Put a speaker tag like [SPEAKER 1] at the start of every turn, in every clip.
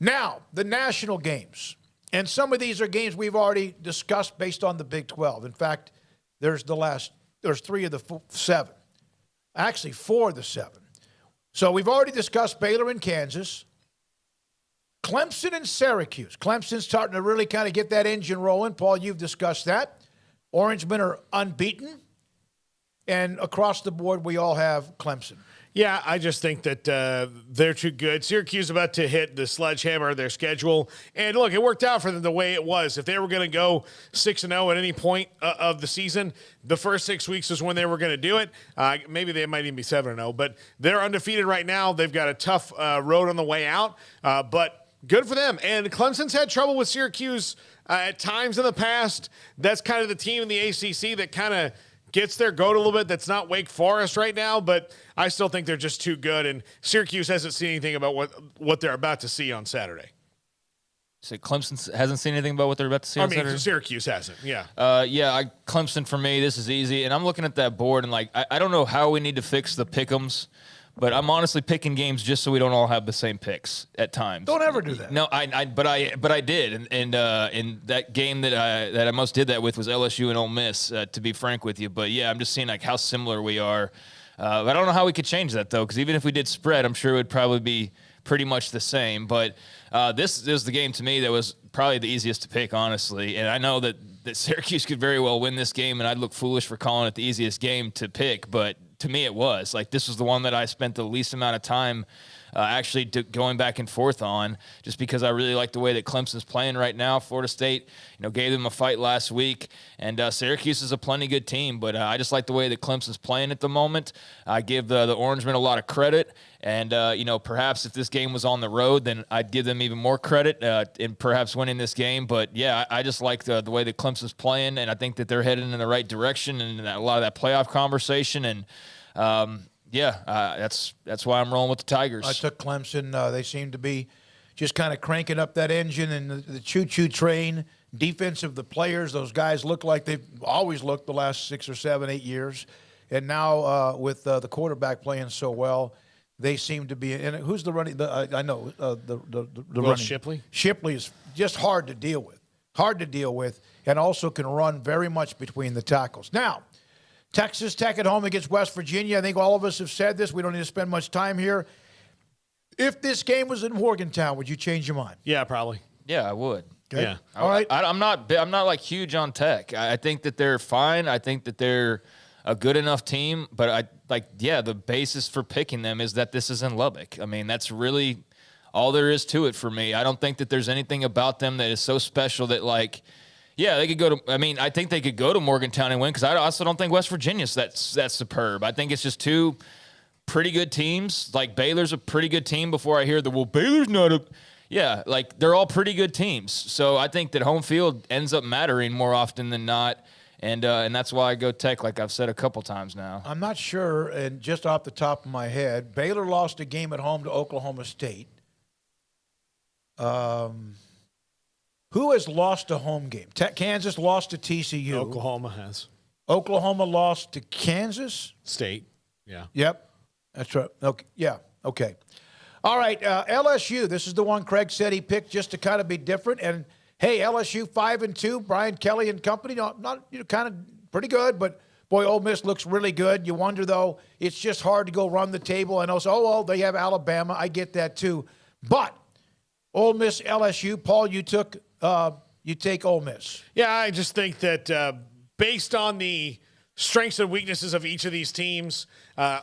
[SPEAKER 1] Now, the national games. And some of these are games we've already discussed based on the Big 12. In fact, there's 3 of the 7. Actually, 4 of the 7. So we've already discussed Baylor and Kansas. Clemson and Syracuse. Clemson's starting to really kind of get that engine rolling. Paul, you've discussed that. Orangemen are unbeaten. And across the board, we all have Clemson.
[SPEAKER 2] Yeah, I just think that they're too good. Syracuse about to hit the sledgehammer of their schedule. And look, it worked out for them the way it was. If they were going to go 6-0 at any point of the season, the first 6 weeks is when they were going to do it. Maybe they might even be 7-0. But they're undefeated right now. They've got a tough road on the way out. But good for them. And Clemson's had trouble with Syracuse at times in the past. That's kind of the team in the ACC that kind of gets their goat a little bit. That's not Wake Forest right now, but I still think they're just too good, and Syracuse hasn't seen anything about what they're about to see on Saturday.
[SPEAKER 3] So Clemson hasn't seen anything about what they're about to see on Saturday?
[SPEAKER 2] Syracuse hasn't, yeah.
[SPEAKER 3] Clemson for me, this is easy, and I'm looking at that board, and I don't know how we need to fix the pick'ems, but I'm honestly picking games just so we don't all have the same picks at times.
[SPEAKER 1] Don't ever do that.
[SPEAKER 3] No, but I did, and in that game that I most did that with was LSU and Ole Miss. To be frank with you, but yeah, I'm just seeing how similar we are. I don't know how we could change that though, because even if we did spread, I'm sure it would probably be pretty much the same. But this is the game to me that was probably the easiest to pick, honestly. And I know that Syracuse could very well win this game, and I'd look foolish for calling it the easiest game to pick, but to me it was. This was the one that I spent the least amount of time actually going back and forth on, just because I really like the way that Clemson's playing right now. Florida State, gave them a fight last week, and Syracuse is a plenty good team, but I just like the way that Clemson's playing at the moment. I give the Orangemen a lot of credit, and perhaps if this game was on the road, then I'd give them even more credit in perhaps winning this game. But yeah, I just like the way that Clemson's playing, and I think that they're heading in the right direction, and a lot of that playoff conversation, and that's why I'm rolling with the Tigers.
[SPEAKER 1] I took Clemson. They seem to be just kind of cranking up that engine and the choo-choo train. Defensive, the players, those guys look like they've always looked the last 6 or 7, 8 years. And now with the quarterback playing so well, they seem to be. And who's the running? I know the running.
[SPEAKER 2] Shipley.
[SPEAKER 1] Shipley is just hard to deal with, and also can run very much between the tackles. Now, Texas Tech at home against West Virginia. I think all of us have said this. We don't need to spend much time here. If this game was in Morgantown, would you change your mind?
[SPEAKER 2] Yeah, probably.
[SPEAKER 3] Yeah, I would.
[SPEAKER 1] Okay.
[SPEAKER 2] Yeah.
[SPEAKER 1] All right.
[SPEAKER 3] I'm not huge on Tech. I think that they're fine. I think that they're a good enough team, but the basis for picking them is that this is in Lubbock. I mean, that's really all there is to it for me. I don't think that there's anything about them that is so special that they could go to. I mean, I think they could go to Morgantown and win, because I also don't think West Virginia's that's superb. I think it's just two pretty good teams. Baylor's a pretty good team. Before I hear Baylor's not a. Yeah, they're all pretty good teams. So I think that home field ends up mattering more often than not, and that's why I go Tech, like I've said a couple times now.
[SPEAKER 1] I'm not sure, and just off the top of my head, Baylor lost a game at home to Oklahoma State. Who has lost a home game? Kansas lost to TCU.
[SPEAKER 2] Oklahoma has.
[SPEAKER 1] Oklahoma lost to Kansas
[SPEAKER 2] State. Yeah.
[SPEAKER 1] Yep. That's right. Okay. Yeah. Okay. All right. LSU. This is the one Craig said he picked just to kind of be different. And hey, LSU 5-2. Brian Kelly and company. Not kind of pretty good, but boy, Ole Miss looks really good. You wonder though, it's just hard to go run the table and also, they have Alabama. I get that too. But Ole Miss, LSU. Paul, you take Ole Miss.
[SPEAKER 2] Yeah, I just think that based on the strengths and weaknesses of each of these teams,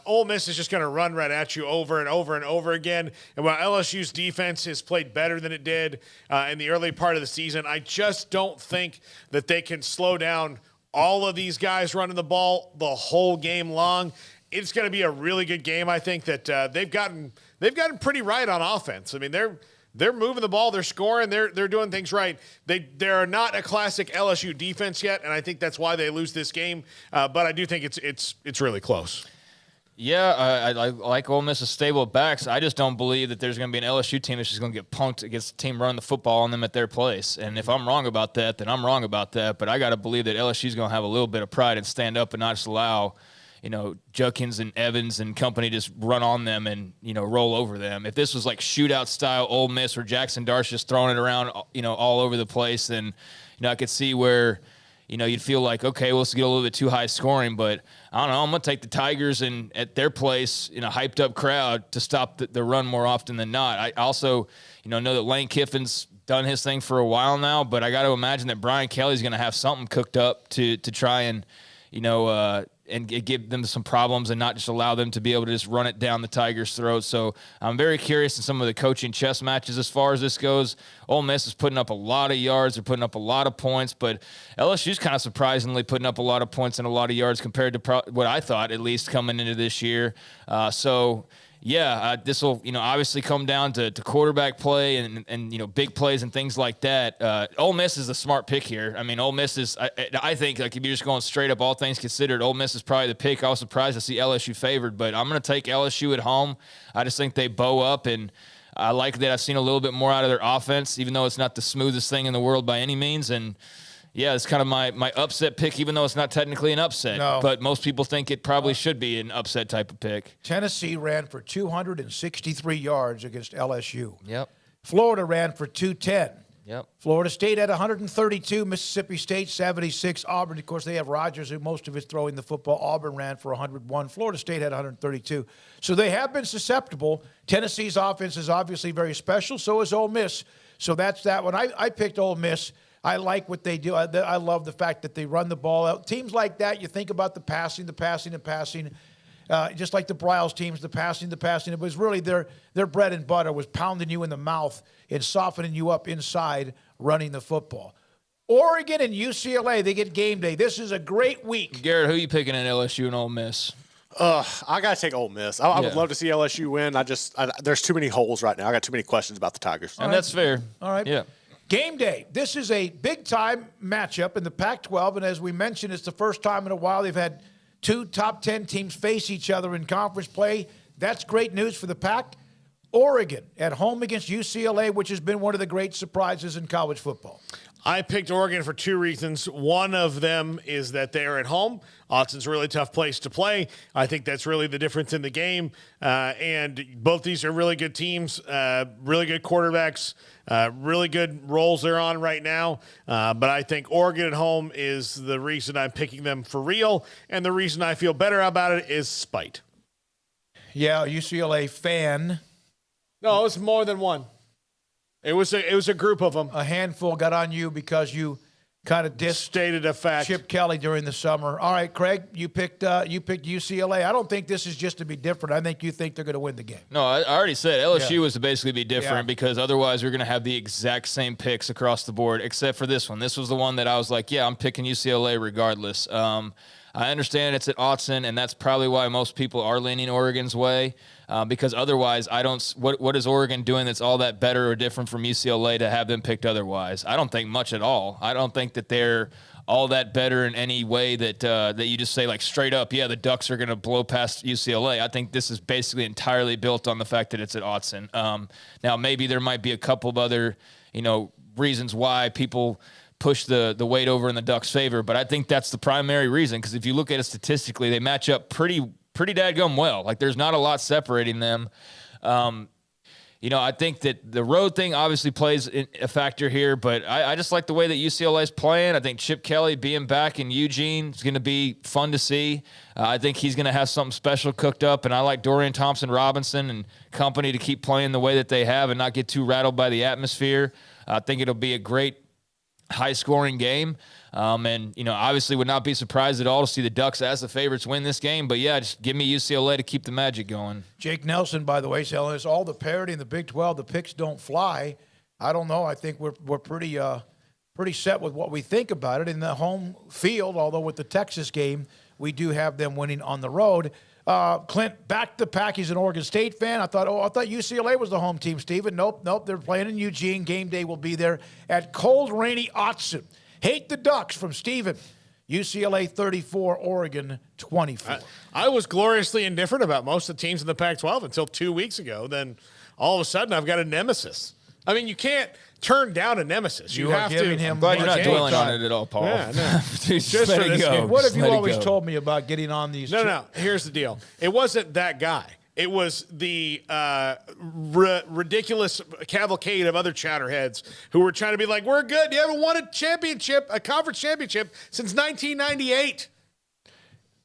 [SPEAKER 2] Ole Miss is just going to run right at you over and over and over again. And while LSU's defense has played better than it did in the early part of the season, I just don't think that they can slow down all of these guys running the ball the whole game long. It's going to be a really good game. I think that they've gotten pretty right on offense. I mean, they're moving the ball, they're scoring, they're doing things right. They're not a classic LSU defense yet, and I think that's why they lose this game. But I do think it's really close.
[SPEAKER 3] Yeah, I like Ole Miss's stable of backs. I just don't believe that there's going to be an LSU team that's just going to get punked against the team running the football on them at their place. And if I'm wrong about that, then I'm wrong about that. But I got to believe that LSU's going to have a little bit of pride and stand up and not just allow Judkins and Evans and company just run on them and, roll over them. If this was like shootout style Ole Miss where Jackson Dart's just throwing it around, all over the place, then, I could see where, you'd feel like, okay, well, let's get a little bit too high scoring, but I don't know. I'm going to take the Tigers and at their place in a hyped up crowd to stop the run more often than not. I also, know that Lane Kiffin's done his thing for a while now, but I got to imagine that Brian Kelly's going to have something cooked up to try and, and give them some problems and not just allow them to be able to just run it down the Tigers' throat. So I'm very curious in some of the coaching chess matches as far as this goes. Ole Miss is putting up a lot of yards. They're putting up a lot of points, but LSU's kind of surprisingly putting up a lot of points and a lot of yards compared to what I thought, at least coming into this year. This will, obviously come down to quarterback play and big plays and things like that. Ole Miss is a smart pick here. I mean, Ole Miss is, I think, like if you're just going straight up, all things considered, Ole Miss is probably the pick. I was surprised to see LSU favored, but I'm going to take LSU at home. I just think they bow up, and I like that I've seen a little bit more out of their offense, even though it's not the smoothest thing in the world by any means. And yeah, it's kind of my upset pick, even though it's not technically an upset.
[SPEAKER 1] No.
[SPEAKER 3] But most people think it probably should be an upset type of pick.
[SPEAKER 1] Tennessee ran for 263 yards against LSU.
[SPEAKER 3] Yep.
[SPEAKER 1] Florida ran for 210.
[SPEAKER 3] Yep.
[SPEAKER 1] Florida State had 132. Mississippi State 76. Auburn, of course, they have Rodgers, who most of it's throwing the football. Auburn ran for 101. Florida State had 132. So they have been susceptible. Tennessee's offense is obviously very special. So is Ole Miss. So that's that one. I picked Ole Miss. I like what they do. I love the fact that they run the ball out. Teams like that, you think about the passing. Just like the Bryles teams, the passing. It was really their bread and butter was pounding you in the mouth and softening you up inside running the football. Oregon and UCLA, they get game day. This is a great week.
[SPEAKER 3] Garrett, who you picking in LSU and Ole Miss?
[SPEAKER 4] I got to take Ole Miss. I would love to see LSU win. There's too many holes right now. I got too many questions about the Tigers.
[SPEAKER 3] And that's fair.
[SPEAKER 1] All right.
[SPEAKER 3] Yeah.
[SPEAKER 1] Game day. This is a big-time matchup in the Pac-12, and as we mentioned, it's the first time in a while they've had two top 10 teams face each other in conference play. That's great news for the Pac. Oregon at home against UCLA, which has been one of the great surprises in college football.
[SPEAKER 2] I picked Oregon for two reasons. One of them is that they are at home. Autzen a really tough place to play. I think that's really the difference in the game. And both these are really good teams, really good quarterbacks, really good roles they're on right now. But I think Oregon at home is the reason I'm picking them for real. And the reason I feel better about it is spite.
[SPEAKER 1] Yeah, UCLA fan.
[SPEAKER 2] No, it was more than one. It was a group of them.
[SPEAKER 1] A handful got on you because you kind of
[SPEAKER 2] Stated a fact.
[SPEAKER 1] Chip Kelly during the summer. All right, Craig, you picked UCLA. I don't think this is just to be different. I think you think they're going to win the game.
[SPEAKER 3] No, I already said LSU was to basically be different
[SPEAKER 1] Yeah.
[SPEAKER 3] because otherwise we're going to have the exact same picks across the board, except for this one. This was the one that I was like, yeah, I'm picking UCLA regardless. I understand it's at Autzen, and that's probably why most people are leaning Oregon's way. Because otherwise, I don't. What is Oregon doing that's all that better or different from UCLA to have them picked otherwise? I don't think much at all. I don't think that they're all that better in any way that you just say like straight up, yeah, the Ducks are going to blow past UCLA. I think this is basically entirely built on the fact that it's at Autzen. Now maybe there might be a couple of other reasons why people push the weight over in the Ducks' favor, but I think that's the primary reason. Because if you look at it statistically, they match up pretty dadgum well. Like there's not a lot separating them. I think that the road thing obviously plays a factor here, but I just like the way that UCLA is playing. I think Chip Kelly being back in Eugene is going to be fun to see. I think he's going to have something special cooked up, and I like Dorian Thompson-Robinson and company to keep playing the way that they have and not get too rattled by the atmosphere. I think it'll be a great high-scoring game. Obviously would not be surprised at all to see the Ducks as the favorites win this game. But, yeah, just give me UCLA to keep the magic going.
[SPEAKER 1] Jake Nelson, by the way, telling us all the parity in the Big 12, the picks don't fly. I don't know. I think we're pretty set with what we think about it in the home field, although with the Texas game, we do have them winning on the road. Clint, back to the Pack. He's an Oregon State fan. I thought UCLA was the home team, Stephen. Nope. They're playing in Eugene. Game day will be there at cold, rainy Autzen. Hate the Ducks from Stephen. UCLA 34, Oregon 24.
[SPEAKER 2] I was gloriously indifferent about most of the teams in the Pac-12 until 2 weeks ago. Then all of a sudden I've got a nemesis. I mean, you can't turn down a nemesis. You
[SPEAKER 1] are
[SPEAKER 2] have
[SPEAKER 1] giving
[SPEAKER 2] to.
[SPEAKER 1] him
[SPEAKER 3] Glad you're not
[SPEAKER 1] Okay.
[SPEAKER 3] dwelling on it at all, Paul.
[SPEAKER 2] Yeah, no.
[SPEAKER 3] Dude,
[SPEAKER 2] Just
[SPEAKER 3] let
[SPEAKER 2] for
[SPEAKER 3] it
[SPEAKER 2] this
[SPEAKER 3] go.
[SPEAKER 2] game.
[SPEAKER 1] What
[SPEAKER 3] Just
[SPEAKER 1] have you
[SPEAKER 3] let it
[SPEAKER 1] always
[SPEAKER 3] go.
[SPEAKER 1] told me about getting on these?
[SPEAKER 2] No. Here's the deal. It wasn't that guy. It was the ridiculous cavalcade of other chatterheads who were trying to be like, we're good. You haven't won a conference championship since 1998.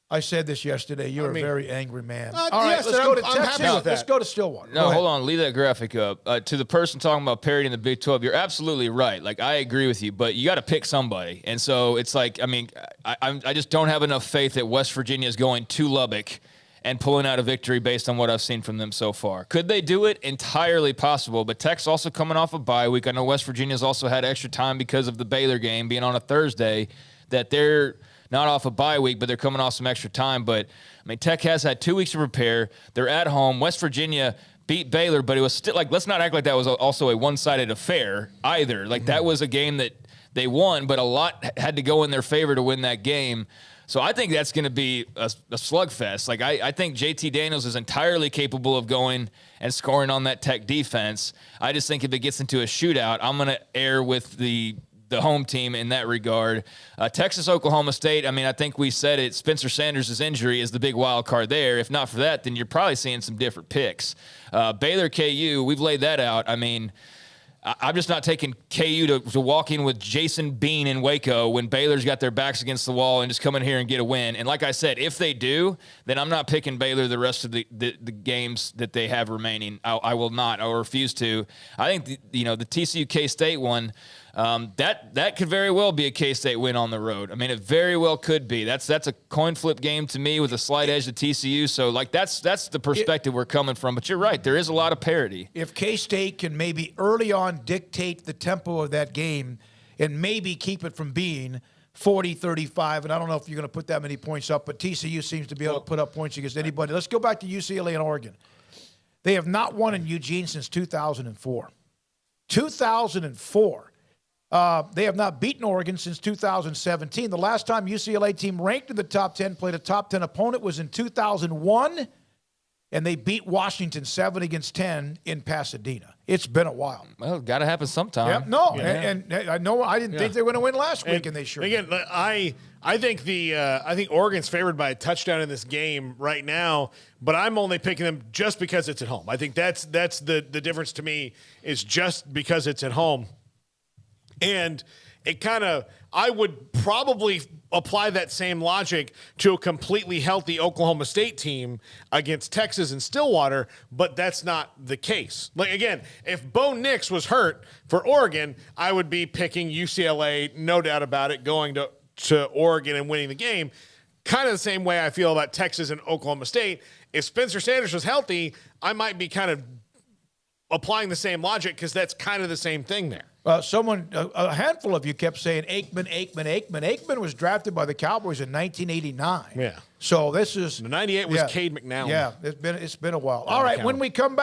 [SPEAKER 1] I said this yesterday. You're a very angry man. All right,
[SPEAKER 2] yes,
[SPEAKER 1] let's go to
[SPEAKER 2] I'm
[SPEAKER 1] Texas.
[SPEAKER 2] happy with that.
[SPEAKER 1] Let's go to Stillwater.
[SPEAKER 3] No, hold on. Leave that graphic up. To the person talking about parity in the Big 12, you're absolutely right. Like, I agree with you, but you got to pick somebody. And so it's like, I mean, I just don't have enough faith that West Virginia is going to Lubbock and pulling out a victory based on what I've seen from them so far. Could they do it? Entirely possible. But Tech's also coming off a bye week. I know West Virginia's also had extra time because of the Baylor game being on a Thursday, that they're not off a bye week, but they're coming off some extra time. But, I mean, Tech has had 2 weeks to prepare. They're at home. West Virginia beat Baylor, but it was still, like, let's not act like that was also a one-sided affair either. Like, that was a game that they won, but a lot had to go in their favor to win that game. So I think that's going to be a slugfest. Like, I think JT Daniels is entirely capable of going and scoring on that Tech defense. I just think if it gets into a shootout, I'm going to err with the home team in that regard. Texas, Oklahoma State, I mean, I think we said it. Spencer Sanders' injury is the big wild card there. If not for that, then you're probably seeing some different picks. Baylor, KU, we've laid that out. I mean, I'm just not taking KU to walk in with Jason Bean in Waco when Baylor's got their backs against the wall and just come in here and get a win. And like I said, if they do, then I'm not picking Baylor the rest of the games that they have remaining. I will not. I will refuse to. I think the TCU K-State one, that could very well be a K-State win on the road. I mean, it very well could be. That's a coin flip game to me with a slight edge to TCU. So, like, that's the perspective we're coming from. But you're right. There is a lot of parity.
[SPEAKER 1] If K-State can maybe early on dictate the tempo of that game and maybe keep it from being 40-35, and I don't know if you're going to put that many points up, but TCU seems to be able to put up points against anybody. Let's go back to UCLA and Oregon. They have not won in Eugene since 2004. 2004. They have not beaten Oregon since 2017. The last time UCLA team ranked in the top 10 played a top 10 opponent was in 2001, and they beat Washington 7-10 in Pasadena. It's been a while.
[SPEAKER 3] Well, got to happen sometime.
[SPEAKER 1] Yep, no, and I know I didn't think they were going to win last week, and they sure
[SPEAKER 2] again,
[SPEAKER 1] did.
[SPEAKER 2] I think Oregon's favored by a touchdown in this game right now, but I'm only picking them just because it's at home. I think that's the difference to me, is just because it's at home. And it kind of, I would probably apply that same logic to a completely healthy Oklahoma State team against Texas and Stillwater, but that's not the case. Like, again, if Bo Nix was hurt for Oregon, I would be picking UCLA, no doubt about it, going to Oregon and winning the game. Kind of the same way I feel about Texas and Oklahoma State. If Spencer Sanders was healthy, I might be kind of applying the same logic, because that's kind of the same thing there.
[SPEAKER 1] A handful of you kept saying Aikman. Aikman was drafted by the Cowboys in 1989.
[SPEAKER 2] Yeah.
[SPEAKER 1] So this is
[SPEAKER 2] 98 was Cade McNown.
[SPEAKER 1] Yeah, it's been a while. All right, when we come back.